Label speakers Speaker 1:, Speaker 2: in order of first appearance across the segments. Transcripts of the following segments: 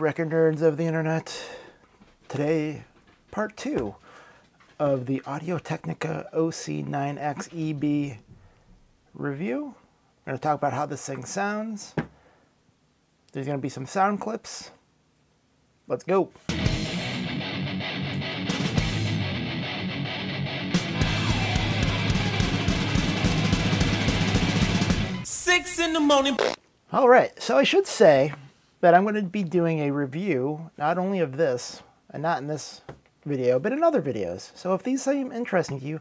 Speaker 1: record nerds of the internet. Today, part 2 of the Audio-Technica AT-OC9XEB review. I'm going to talk about how this thing sounds. There's going to be some sound clips. Let's go.
Speaker 2: Six in the morning.
Speaker 1: All right, so I should say that I'm going to be doing a review not only of this, and not in this video, but in other videos. So if these seem interesting to you,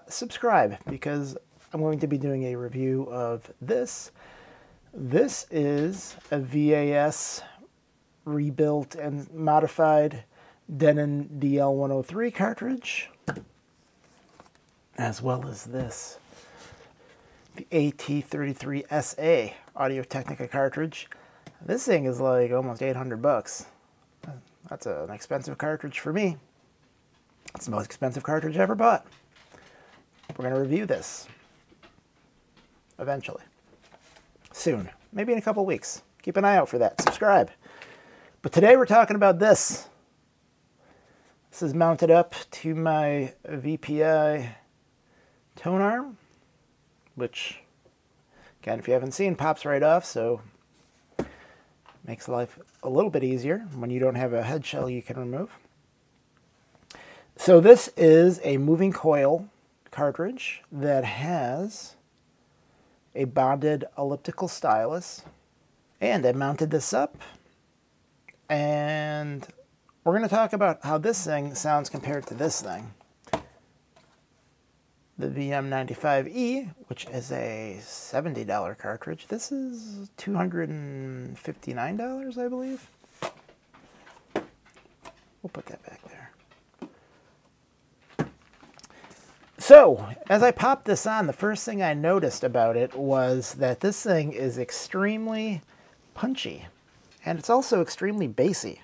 Speaker 1: subscribe, because I'm going to be doing a review of this. This is a VAS rebuilt and modified Denon DL-103 cartridge, as well as this, the AT-33SA Audio-Technica cartridge. This thing is like almost 800 bucks. That's an expensive cartridge for me. It's the most expensive cartridge I ever bought. We're going to review this eventually. Soon. Maybe in a couple weeks. Keep an eye out for that. Subscribe. But today we're talking about this. This is mounted up to my VPI tone arm, which, again, if you haven't seen, pops right off, so makes life a little bit easier when you don't have a head shell you can remove. So this is a moving coil cartridge that has a bonded elliptical stylus, and I mounted this up, and we're going to talk about how this thing sounds compared to this thing, the VM95e, which is a $70 cartridge. This is $259, I believe. We'll put that back there. So, as I popped this on, the first thing I noticed about it was that this thing is extremely punchy, and it's also extremely bassy.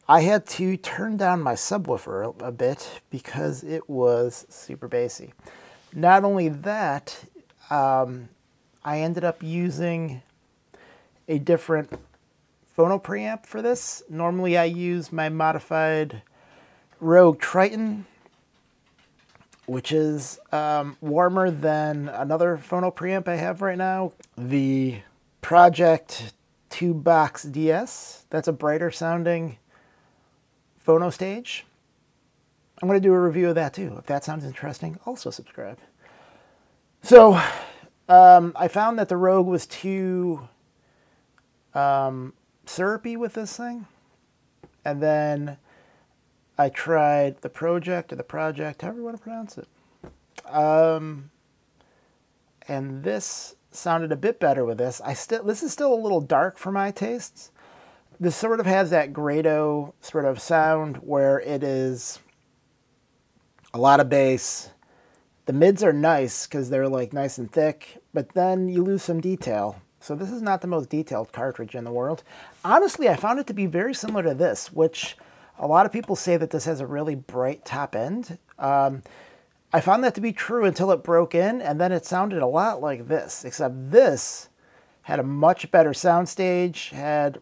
Speaker 1: I had to turn down my subwoofer a bit because it was super bassy. Not only that, I ended up using a different phono preamp for this. Normally I use my modified Rogue Triton, which is warmer than another phono preamp I have right now, the Project 2-Box DS. That's a brighter sounding phono stage. I'm going to do a review of that too. If that sounds interesting, also subscribe. So I found that the Rogue was too syrupy with this thing, and then I tried the Project, or the Project, however you want to pronounce it, and this sounded a bit better with this. This is still a little dark for my tastes. This sort of has that grado sort of sound where it is a lot of bass. The mids are nice because they're like nice and thick, but then you lose some detail. So this is not the most detailed cartridge in the world. Honestly, I found it to be very similar to this, which a lot of people say that this has a really bright top end. I found that to be true until it broke in, and then it sounded a lot like this, except this had a much better soundstage, had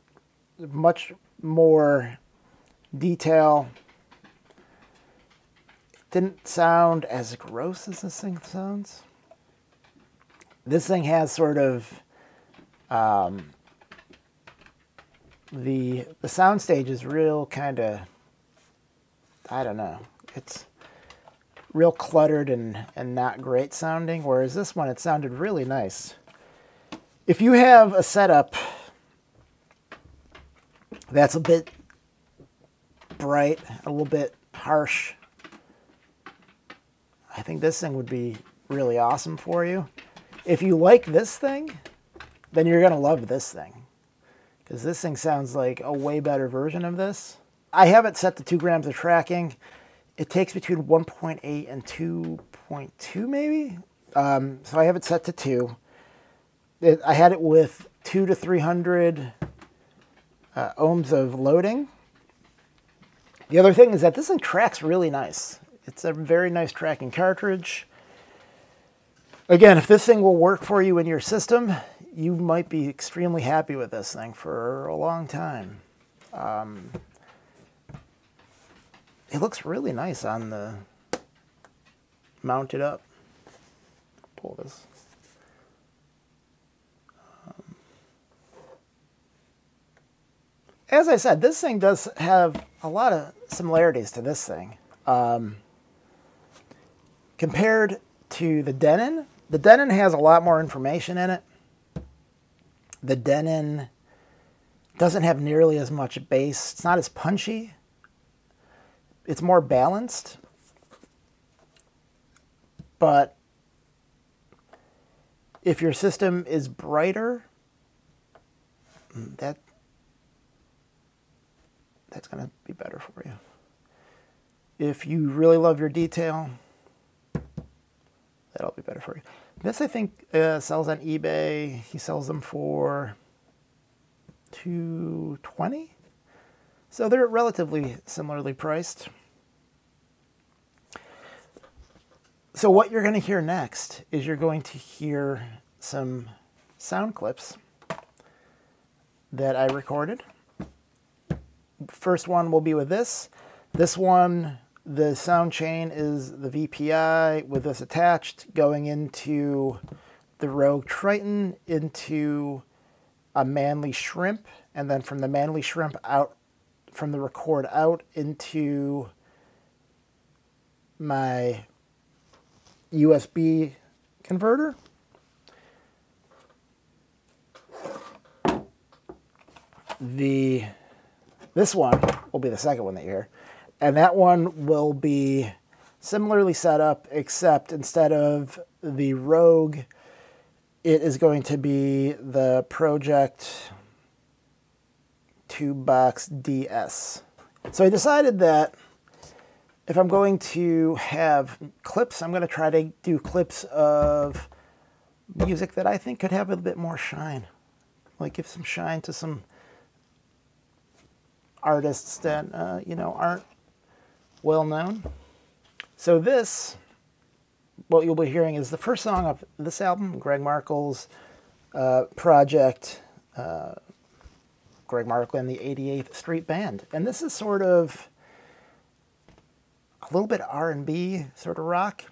Speaker 1: much more detail. It didn't sound as gross as this thing sounds. This thing has sort of the soundstage is real kind of, I don't know, it's real cluttered and not great sounding, whereas this one, it sounded really nice. If you have a setup that's a bit bright, a little bit harsh, I think this thing would be really awesome for you. If you like this thing, then you're going to love this thing, because this thing sounds like a way better version of this. I have it set to 2 grams of tracking. It takes between 1.8 and 2.2 maybe. So I have it set to 2. I had it with 200 to 300 ohms of loading. The other thing is that this thing tracks really nice. It's a very nice tracking cartridge. Again, if this thing will work for you in your system, you might be extremely happy with this thing for a long time. It looks really nice on the mounted up. Pull this. As I said, this thing does have a lot of similarities to this thing. Compared to the Denon has a lot more information in it. The Denon doesn't have nearly as much bass. It's not as punchy. It's more balanced. But if your system is brighter, that's going to be better for you. If you really love your detail, that'll be better for you. This, I think, sells on eBay. He sells them for $220. So they're relatively similarly priced. So what you're going to hear next is you're going to hear some sound clips that I recorded. First one will be with this. This one, the sound chain is the VPI with this attached, going into the Rogue Triton, into a Manly Shrimp, and then from the Manly Shrimp out, from the record out into my USB converter. This one will be the second one that you hear. And that one will be similarly set up, except instead of the Rogue, it is going to be the Project Tubebox DS. So I decided that if I'm going to have clips, I'm going to try to do clips of music that I think could have a bit more shine. Like give some shine to some artists that, you know, aren't well known. So this, what you'll be hearing is the first song of this album, Greg Markle's project, Greg Markle and the 88th Street Band. And this is sort of a little bit R&B, sort of rock.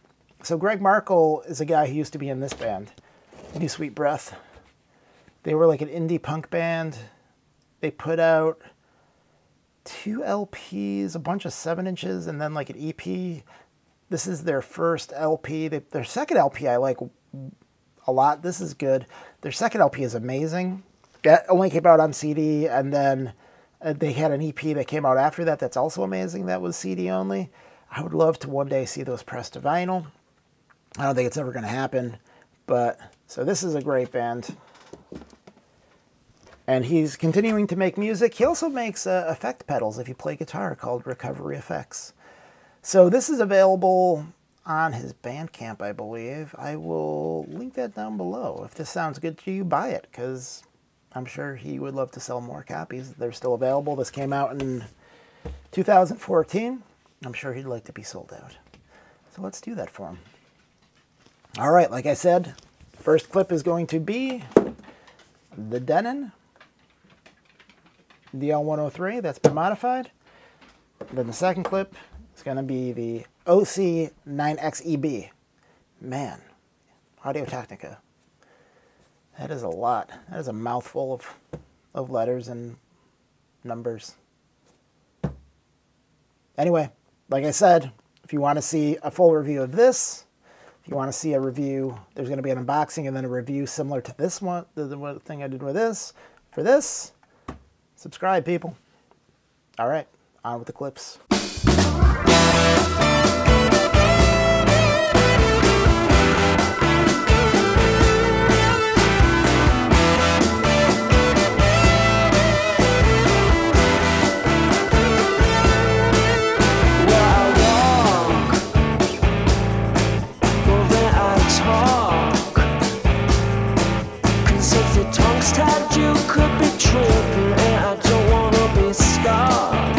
Speaker 1: So Greg Markle is a guy who used to be in this band, New Sweet Breath. They were like an indie punk band. They put out 2 LPs, a bunch of 7-inches, and then like an EP. This is their first LP. Their second LP I like a lot. This is good. Their second LP is amazing. That only came out on CD, and then they had an EP that came out after that that's also amazing. That was CD only. I would love to one day see those pressed to vinyl. I don't think it's ever going to happen, but so this is a great band. And he's continuing to make music. He also makes effect pedals if you play guitar, called Recovery Effects. So this is available on his Bandcamp, I believe. I will link that down below. If this sounds good to you, buy it, because I'm sure he would love to sell more copies. They're still available. This came out in 2014. I'm sure he'd like to be sold out. So let's do that for him. All right, like I said, first clip is going to be the Denon DL-103 that's been modified. Then the second clip is going to be the AT-OC9XEB. Man, Audio-Technica. That is a lot. That is a mouthful of letters and numbers. Anyway, like I said, if you want to see a full review of this, if you want to see a review, there's going to be an unboxing and then a review similar to this one, the thing I did with this. For this, subscribe, people. All right, on with the clips.
Speaker 3: You could be tripping, and I don't wanna be scarred.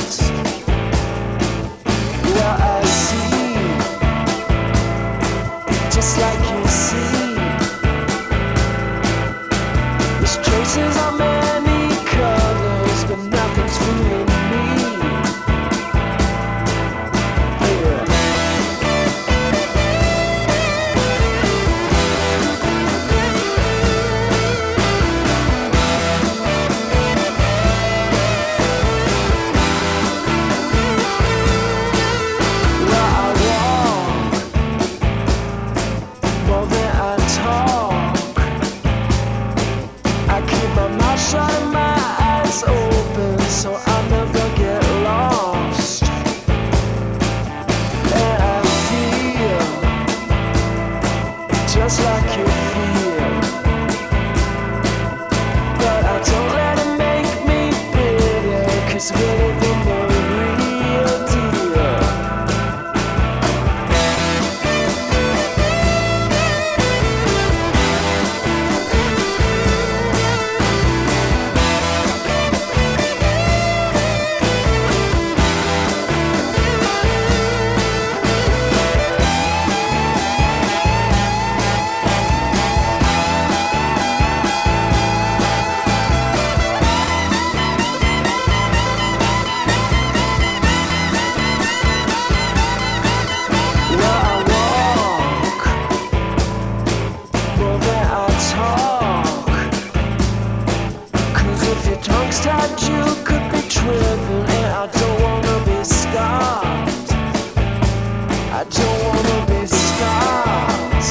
Speaker 3: 'cause really the real deal. You could be tripping, and I don't wanna be stopped. I don't wanna be stopped.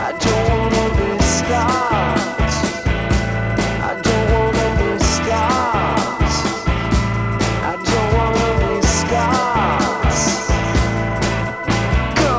Speaker 3: I don't wanna be stopped. I don't wanna be stopped. I don't wanna be stopped. Go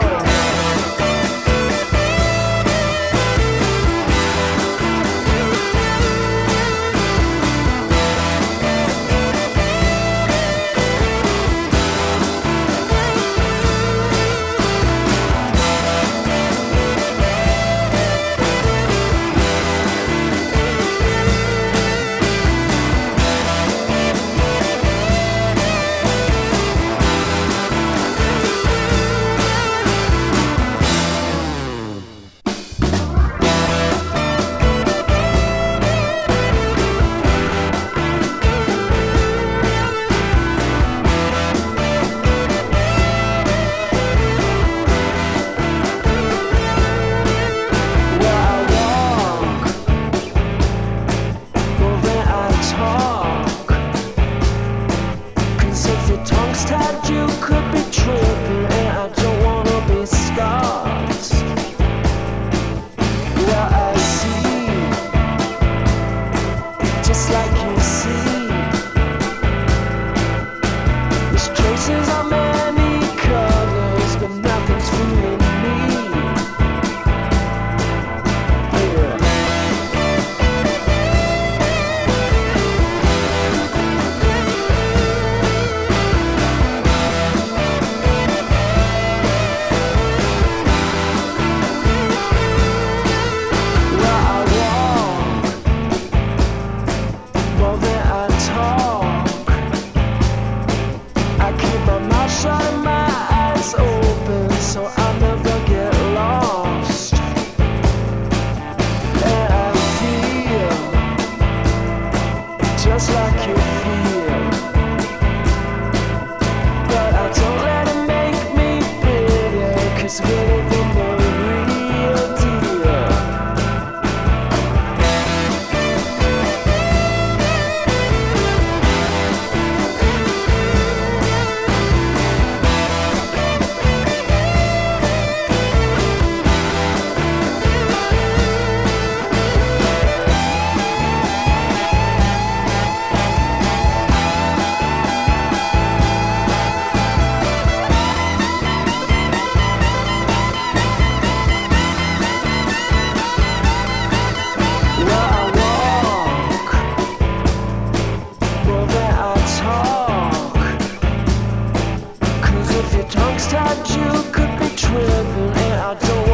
Speaker 3: you could be tripping, and I don't wanna be stopped. Well, I see, just like you see, there's traces of many colors, but nothing's fooling me. Yeah. Just like you feel, but I don't let it make me bitter, 'cause we're living the real deal. You could be tripping, and I don't